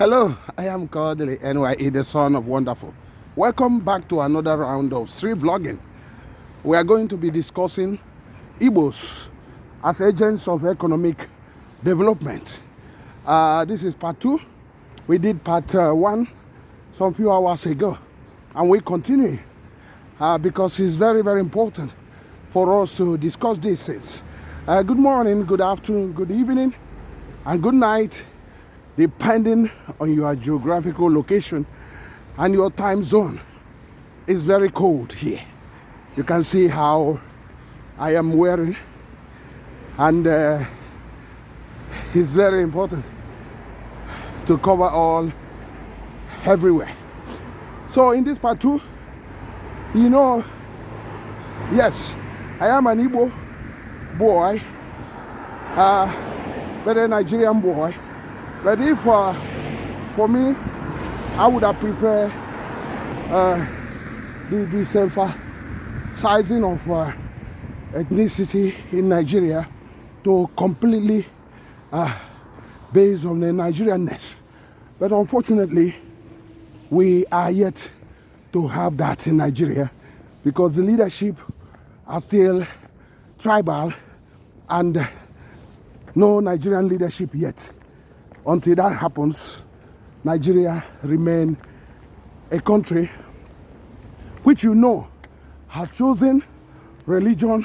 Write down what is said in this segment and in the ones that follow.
Hello, I am Kodili-nye, the son of wonderful. Welcome back to another round of street vlogging. We are going to be discussing Igbos as agents of economic development. This is part 2. We did part 1 some few hours ago, and we continue because it's very, very important for us to discuss these things. Good morning, good afternoon, good evening, and good night, depending on your geographical location and your time zone. It's very cold here. You can see how I am wearing, and it's very important to cover all everywhere. So in this part 2, yes, I am an Igbo boy, but a Nigerian boy. But if for me, I would have preferred the emphasizing of ethnicity in Nigeria to completely based on the Nigerianness. But unfortunately, we are yet to have that in Nigeria because the leadership are still tribal and no Nigerian leadership yet. Until that happens, Nigeria remain a country which has chosen religion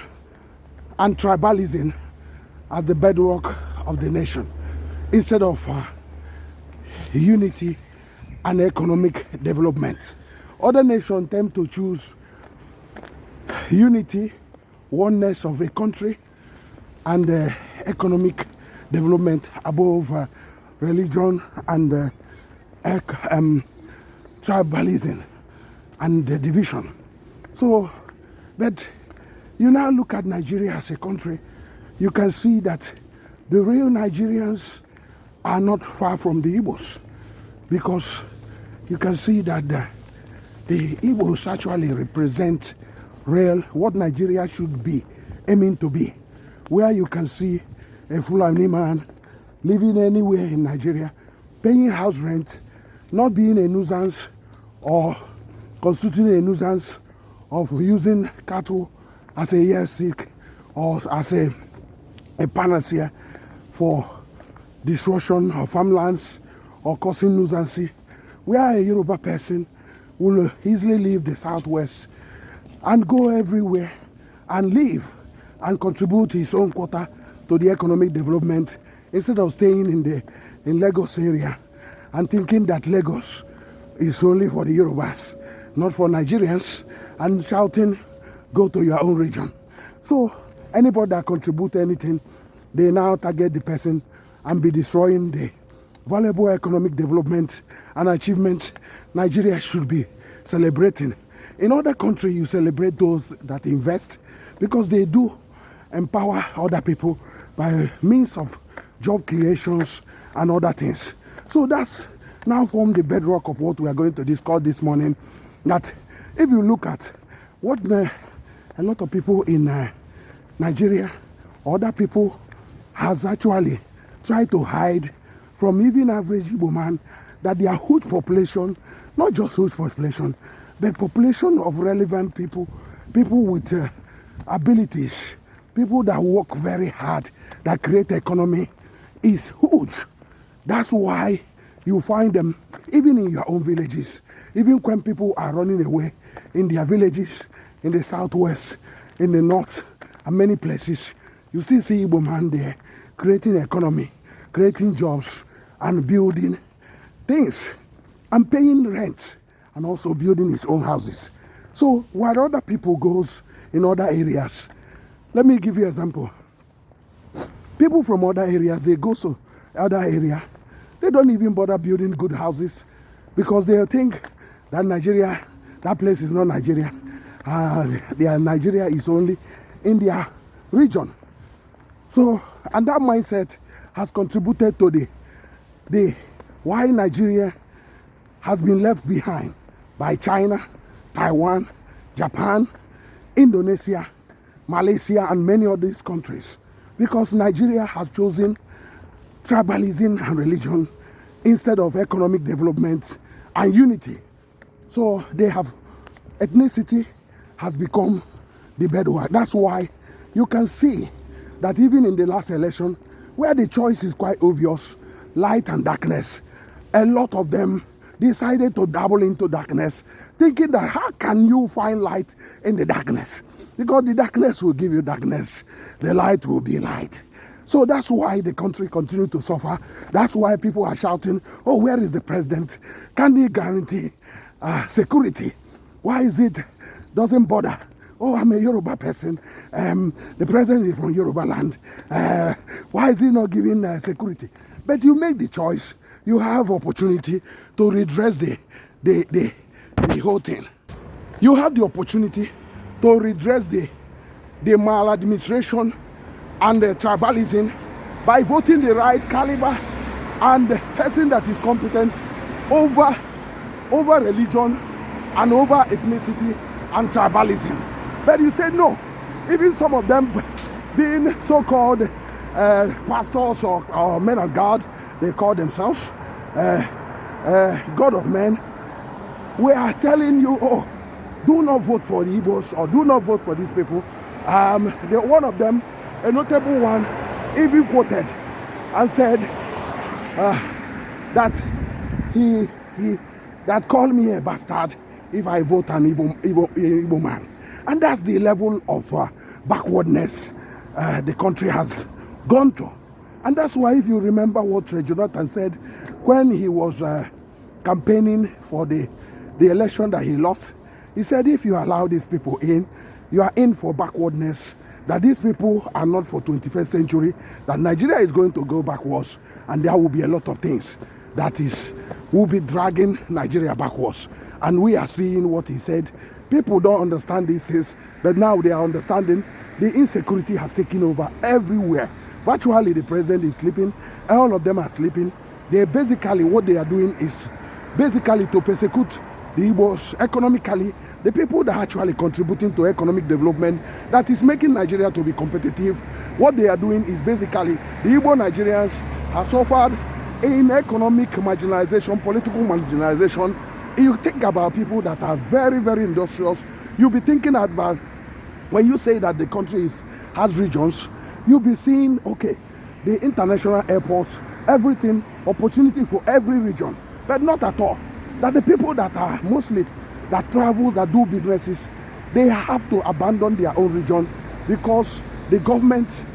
and tribalism as the bedrock of the nation instead of unity and economic development. Other nations tend to choose unity, oneness of a country, and economic development above religion and tribalism and division. So, but you now look at Nigeria as a country, you can see that the real Nigerians are not far from the Igbos, because you can see that the Igbos actually represent what Nigeria should be aiming to be, where you can see a Fulani man living anywhere in Nigeria, paying house rent, not being a nuisance or constituting a nuisance of using cattle as a yardstick or as a panacea for destruction of farmlands or causing nuisance, where a Yoruba person will easily leave the southwest and go everywhere and live and contribute his own quota to the economic development, instead of staying in Lagos area and thinking that Lagos is only for the Yorubas, not for Nigerians, and shouting, go to your own region. So anybody that contributes anything, they now target the person and be destroying the valuable economic development and achievement Nigeria should be celebrating. In other countries, you celebrate those that invest because they do empower other people by means of job creations and other things. So that's now formed the bedrock of what we are going to discuss this morning. That if you look at what a lot of people in Nigeria, other people has actually tried to hide from even average Igbo man, that their huge population, not just huge population, but population of relevant people with abilities, people that work very hard, that create economy, is huge. That's why you find them even in your own villages, even when people are running away in their villages, in the southwest, in the north, and many places, you still see Igbo man there creating economy, creating jobs, and building things, and paying rent, and also building his own houses. So while other people goes in other areas, let me give you an example. People from other areas, they go to other area, they don't even bother building good houses because they think that Nigeria, that place is not Nigeria. Their Nigeria is only in their region. So, and that mindset has contributed to the why Nigeria has been left behind by China, Taiwan, Japan, Indonesia, Malaysia, and many of these countries, because Nigeria has chosen tribalism and religion instead of economic development and unity. So they have, ethnicity has become the bedrock. That's why you can see that even in the last election, where the choice is quite obvious, light and darkness, a lot of them decided to dabble into darkness, thinking that how can you find light in the darkness? Because the darkness will give you darkness, the light will be light. So that's why the country continues to suffer. That's why people are shouting, oh, where is the president? Can he guarantee security? Why is it doesn't bother? Oh, I'm a Yoruba person. The president is from Yoruba land. Why is he not giving security? But you make the choice. You have opportunity to redress the whole thing. You have the opportunity to redress the maladministration and the tribalism by voting the right caliber and the person that is competent over religion and over ethnicity and tribalism. But you said no. Even some of them being so-called pastors or men of God, they call themselves God of men. We are telling you, oh, do not vote for the Igbos or do not vote for these people. One of them, a notable one, even quoted and said that he that called me a bastard if I vote an Igbo man. And that's the level of backwardness the country has gone to. And that's why, if you remember what Jonathan said when he was campaigning for the election that he lost, he said, if you allow these people in, you are in for backwardness, that these people are not for 21st century, that Nigeria is going to go backwards, and there will be a lot of things that will be dragging Nigeria backwards. And we are seeing what he said. People don't understand these things, but now they are understanding. The insecurity has taken over everywhere. Virtually, the president is sleeping. All of them are sleeping. Basically, what they are doing is basically to persecute the Igbos economically, the people that are actually contributing to economic development, that is making Nigeria to be competitive. What they are doing is basically, the Igbo Nigerians have suffered in economic marginalization, political marginalization. You think about people that are very, very industrious, you'll be thinking about, when you say that the country has regions, you'll be seeing, okay, the international airports, everything, opportunity for every region, but not at all. That the people that are mostly, that travel, that do businesses, they have to abandon their own region because the government,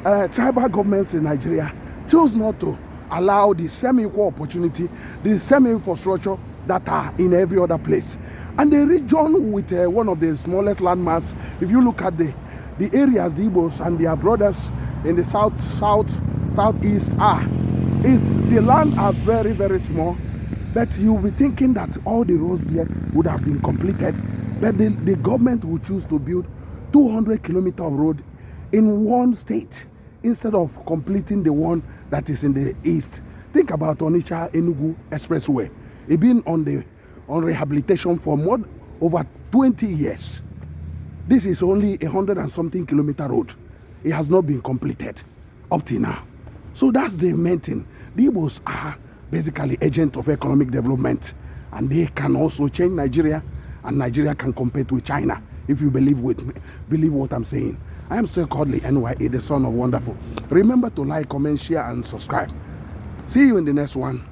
tribal governments in Nigeria, chose not to allow the same equal opportunity, the same infrastructure that are in every other place. And the region with one of the smallest landmass, if you look at the areas the Igbos and their brothers in the southeast the land are very, very small. But you'll be thinking that all the roads there would have been completed. But the government will choose to build 200 kilometers of road in one state instead of completing the one that is in the east. Think about Onitsha-Enugu Expressway. It's been on rehabilitation for over 20 years. This is only 100 and something kilometer road. It has not been completed up till now. So that's the main thing. The Igbos are basically agent of economic development, and they can also change Nigeria, and Nigeria can compete with China, if you believe what I'm saying. I am still Kodili-nye, the son of wonderful. Remember to like, comment, share, and subscribe. See you in the next one.